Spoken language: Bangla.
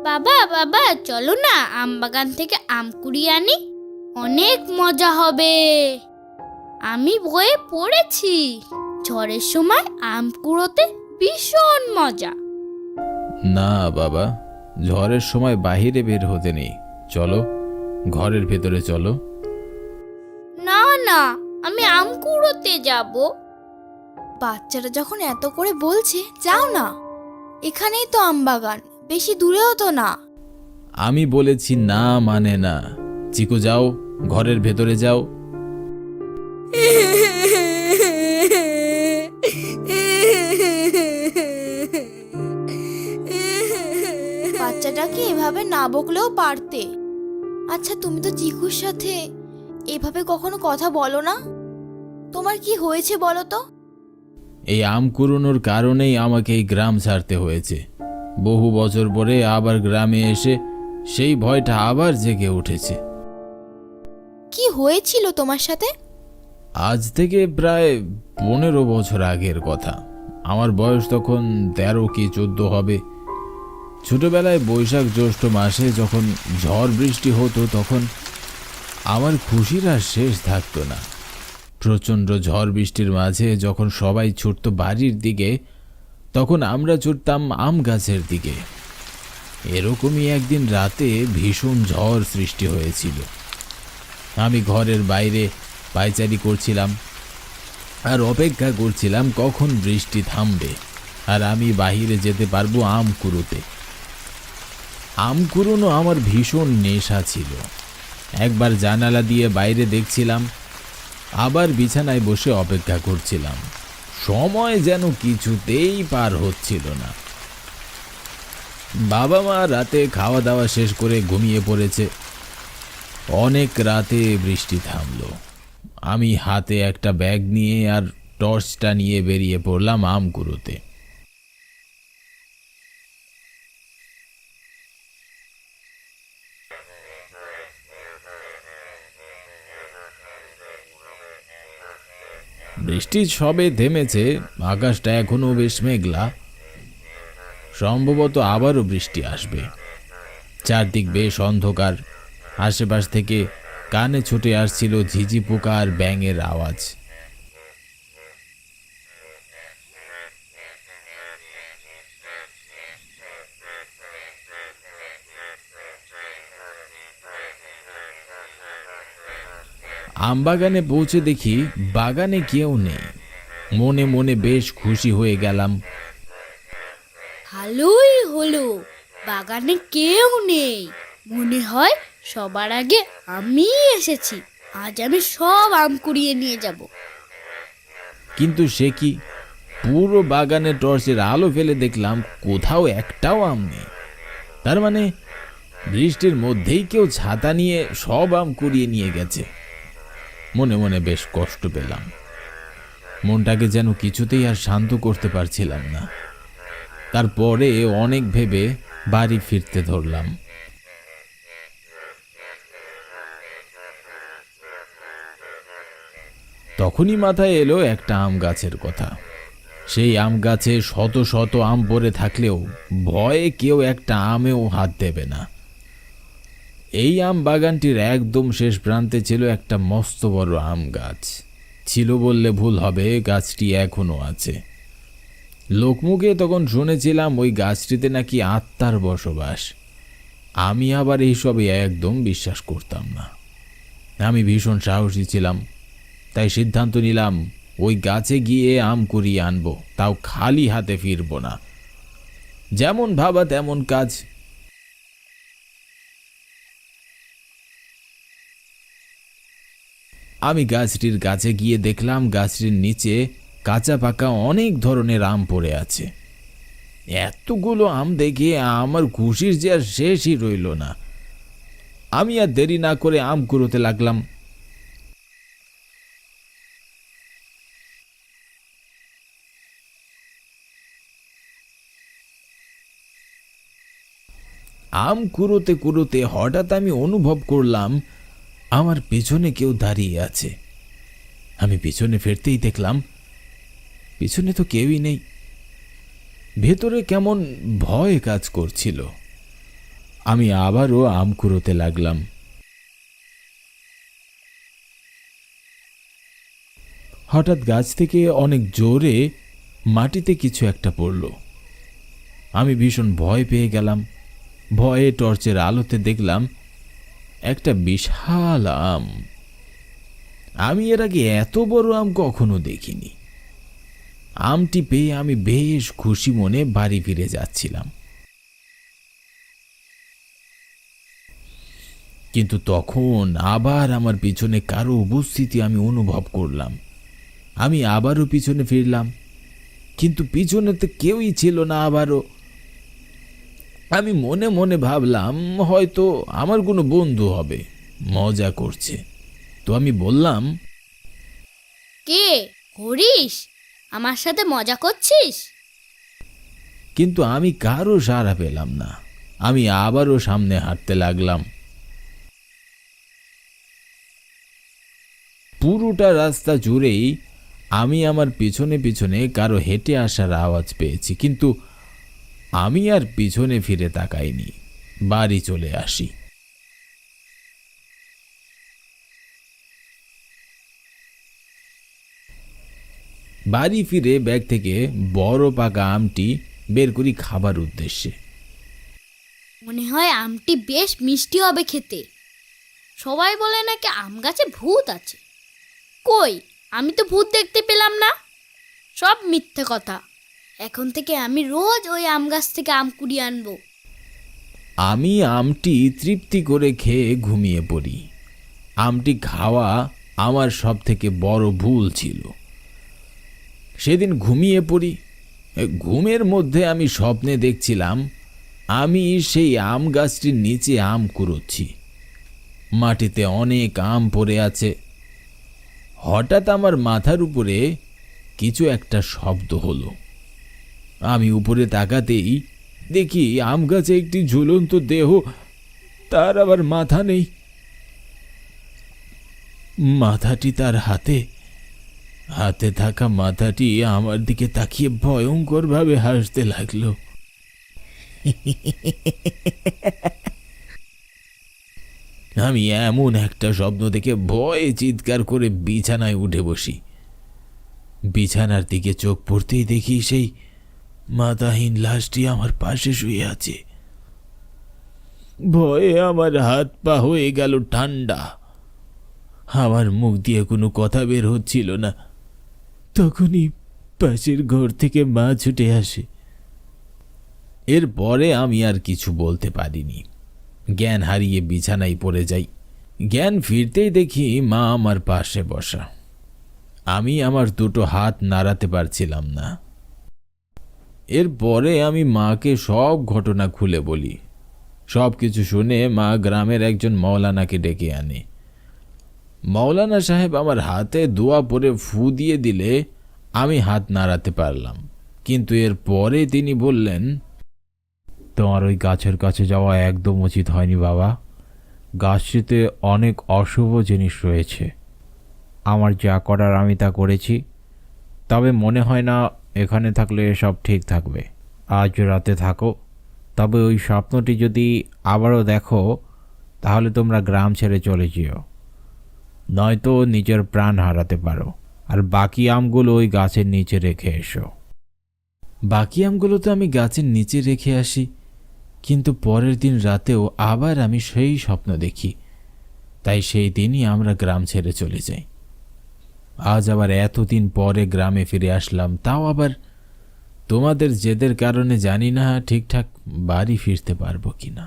বাবা বাবা চলো না আম বাগান থেকে আম কুড়িয়ে আনি, অনেক মজা হবে। আমি বইয়ে পড়েছি ঝড়ের সময় আম কুড়োতে ভীষণ মজা। না বাবা, ঝড়ের সময় বাহিরে বের হতে নেই, চলো ঘরের ভেতরে চলো। না না, আমি আম কুড়োতে যাব। বাচ্চারা যখন এত করে বলছে যাও না, এখানেই তো আম বাগান, বেশি দূরেও তো না। আমি বলেছি না মানে না। চিকু যাও, ঘরের ভেতরে যাও। বাচ্চাটাকে এভাবে না বকলেও পারতে। আচ্ছা, তুমি তো চিকুর সাথে এভাবে কখনো কথা বলো না, তোমার কি হয়েছে বলো তো? এই আম কুড়োনোর কারণেই আমাকে এই গ্রাম ছাড়তে হয়েছে। বহু বছর পরে আবার গ্রামে এসে সেই ভয়টা আবার জেগে উঠেছে। কি হয়েছিল তোমার সাথে? আজ থেকে প্রায় 15 বছর আগের কথা। আমার বয়স তখন 13 কি 14 হবে। ছোটবেলায় বৈশাখ জ্যৈষ্ঠ মাসে যখন ঝড় বৃষ্টি হতো, তখন আমার খুশির আর শেষ থাকতো না। প্রচণ্ড ঝড় বৃষ্টির মাঝে যখন সবাই ছুটত বাড়ির দিকে, তখন আমরা ছুটতাম আম গাছের দিকে। এরকমই একদিন রাতে ভীষণ ঝড় সৃষ্টি হয়েছিল। আমি ঘরের বাইরে পায়চারি করছিলাম আর অপেক্ষা করছিলাম কখন বৃষ্টি থামবে আর আমি বাইরে যেতে পারবো আম কুড়োতে। আম কুড়োনো আমার ভীষণ নেশা ছিল। একবার জানালা দিয়ে বাইরে দেখছিলাম, আবার বিছানায় বসে অপেক্ষা করছিলাম। সময় যেন কিছুতেই পার হচ্ছিল না। বাবা মা রাতে খাওয়া দাওয়া শেষ করে ঘুমিয়ে পড়েছে। অনেক রাতে বৃষ্টি থামলো। আমি হাতে একটা ব্যাগ নিয়ে আর টর্চটা নিয়ে বেরিয়ে পড়লাম আম কুড়োতে। বৃষ্টি সবে থেমেছে, আকাশটা এখনো বেশ মেঘলা। সম্ভবত আবারও বৃষ্টি আসবে। চারদিক বেশ অন্ধকার। আশেপাশ থেকে কানে ছুটে আসছিল ঝিঝি পোকা আর ব্যাঙের আওয়াজ। আমবাগানে পৌঁছে দেখি বাগানে কেউ নেই। মনে মনে বেশ খুশি হয়ে গেলাম। ভালোই হলো, বাগানে কেউ নেই। মনে হয় সবার আগে আমি এসেছি। আজ আমি সব আম কুড়িয়ে নিয়ে যাব। কিন্তু সে কি, পুরো বাগানে টর্চের আলো ফেলে দেখলাম কোথাও একটাও আম নেই। তার মানে বৃষ্টির মধ্যেই কেউ ছাতা নিয়ে সব আম কুড়িয়ে নিয়ে গেছে। মনে মনে বেশ কষ্ট পেলাম। মনটাকে যেন কিছুতেই আর শান্ত করতে পারছিলাম না। তারপরে অনেক ভেবে বাড়ি ফিরতে ধরলাম। তখনই মাথায় এলো একটা আম গাছের কথা। সেই আম গাছে শত শত আম পড়ে থাকলেও ভয়ে কেউ একটা আমেও হাত দেবে না। এই আম বাগানটির একদম শেষ প্রান্তে ছিল একটা মস্ত বড় আম গাছ। ছিল বললে ভুল হবে, গাছটি এখনো আছে। লোকমুখে তখন শুনেছিলাম ওই গাছটিতে নাকি আত্মার বসবাস। আমি আবার এইসবে একদম বিশ্বাস করতাম না। আমি ভীষণ সাহসী ছিলাম, তাই সিদ্ধান্ত নিলাম ওই গাছে গিয়ে আম কুড়িয়ে আনবো, তাও খালি হাতে ফিরবো না। যেমন ভাবা তেমন কাজ। আমি গাছটির কাছে গিয়ে দেখলাম গাছটির নিচে কাঁচা পাকা অনেক ধরনের আম পড়ে আছে। এতগুলো আম দেখে আমার খুশির যে আর শেষই রইল না। আমি আর দেরি না করে আম কুড়োতে লাগলাম। আম কুড়োতে কুড়োতে হঠাৎ আমি অনুভব করলাম আমার পেছনে কেউ দাঁড়িয়ে আছে। আমি পিছনে ফিরতেই দেখলাম পিছনে তো কেউই নেই। ভেতরে কেমন ভয় কাজ করছিল। আমি আবারও আম কুড়োতে লাগলাম। হঠাৎ গাছ থেকে অনেক জোরে মাটিতে কিছু একটা পড়ল। আমি ভীষণ ভয় পেয়ে গেলাম। ভয়ে টর্চের আলোতে দেখলাম একটা বিশাল আম। আমি এর আগে এত বড় আম কখনো দেখিনি। আমটি পেয়ে আমি বেশ খুশি মনে বাড়ি ফিরে যাচ্ছিলাম, কিন্তু তখন আবার আমার পিছনে কারো উপস্থিতি আমি অনুভব করলাম। আমি আবারও পিছনে ফিরলাম, কিন্তু পিছনে তো কেউই ছিল না। আবারও আমি মনে মনে ভাবলাম হয়তো আমার কোনো বন্ধু হবে, মজা করছে। তো আমি বললাম, কে হরিশ, আমার সাথে মজা করছিস? কিন্তু আমি কারো সাড়া পেলাম না। আমি আবারও সামনে হাঁটতে লাগলাম। পুরোটা রাস্তা জুড়েই আমি আমার পিছনে পিছনে কারো হেঁটে আসার আওয়াজ পেয়েছি, কিন্তু আমি আর পিছনে ফিরে তাকাইনি, বাড়ি চলে আসি। বাড়ি ফিরে ব্যাগ থেকে বড় পাকা আমটি বের করি খাবার উদ্দেশ্যে। মনে হয় আমটি বেশ মিষ্টি হবে খেতে। সবাই বলে নাকি আম গাছে ভূত আছে। কই, আমি তো ভূত দেখতে পেলাম না। সব মিথ্যে কথা। এখন থেকে আমি রোজ ওই আম গাছ থেকে আম কুড়িয়ে আনবো। আমি আমটি তৃপ্তি করে খেয়ে ঘুমিয়ে পড়ি। আমটি খাওয়া আমার সব থেকে বড় ভুল ছিল। সেদিন ঘুমিয়ে পড়ি। ঘুমের মধ্যে আমি স্বপ্নে দেখছিলাম আমি সেই আম গাছটির নিচে আম কুড়োচ্ছি। মাটিতে অনেক আম পড়ে আছে। হঠাৎ আমার মাথার উপরে কিছু একটা শব্দ হলো। আমি উপরে তাকাতেই দেখি আম গাছে একটি ঝুলন্ত দেহ, তার আবার মাথা নেই। মাথাটি তার হাতে হাতে থাকা মাথাটি আমার দিকে তাকিয়ে ভয়ঙ্করভাবে হাসতে লাগলো। আমি এমন একটা শব্দ দেখে ভয়ে চিৎকার করে বিছানায় উঠে বসি। বিছানার দিকে চোখ পড়তেই দেখি সেই মাথাহীন লাশটি আমার পাশে শুয়ে আছে। ভয়ে আমার হাত পা হয়ে গেল ঠান্ডা। আমার মুখ দিয়ে কোনো কথা বের হচ্ছিল না। তখনই পাশের ঘর থেকে মা ছুটে আসে। এরপরে আমি আর কিছু বলতে পারিনি। জ্ঞান হারিয়ে বিছানায় পড়ে যাই। জ্ঞান ফিরতেই দেখি মা আমার পাশে বসা। আমি আমার দুটো হাত নাড়াতে পারছিলাম না। এরপরে আমি মাকে সব ঘটনা খুলে বলি। সব কিছু শুনে মা গ্রামের একজন মৌলানাকে ডেকে আনে। মৌলানা সাহেব আমার হাতে দোয়া পরে ফু দিয়ে দিলে আমি হাত নাড়াতে পারলাম, কিন্তু এর পরে তিনি বললেন, তোমার ওই গাছের কাছে যাওয়া একদম উচিত হয়নি বাবা। গাছটিতে অনেক অশুভ জিনিস রয়েছে। আমার যা করার আমি তা করেছি, তবে মনে হয় না এখানে থাকলে সব ঠিক থাকবে। আজ রাতে থাকো, তবে ওই স্বপ্নটি যদি আবারও দেখো তাহলে তোমরা গ্রাম ছেড়ে চলে যেও, নয়তো নিজের প্রাণ হারাতে পারো। আর বাকি আমগুলো ওই গাছের নিচে রেখে এসো। বাকি আমগুলো তো আমি গাছের নিচে রেখে আসি, কিন্তু পরের দিন রাতেও আবার আমি সেই স্বপ্ন দেখি। তাই সেই দিনই আমরা গ্রাম ছেড়ে চলে যাই। আজ আবার এতদিন পরে গ্রামে ফিরে আসলাম, তাও আবার তোমাদের জেদের কারণে জানি না ঠিকঠাক বাড়ি ফিরতে পারবো কিনা।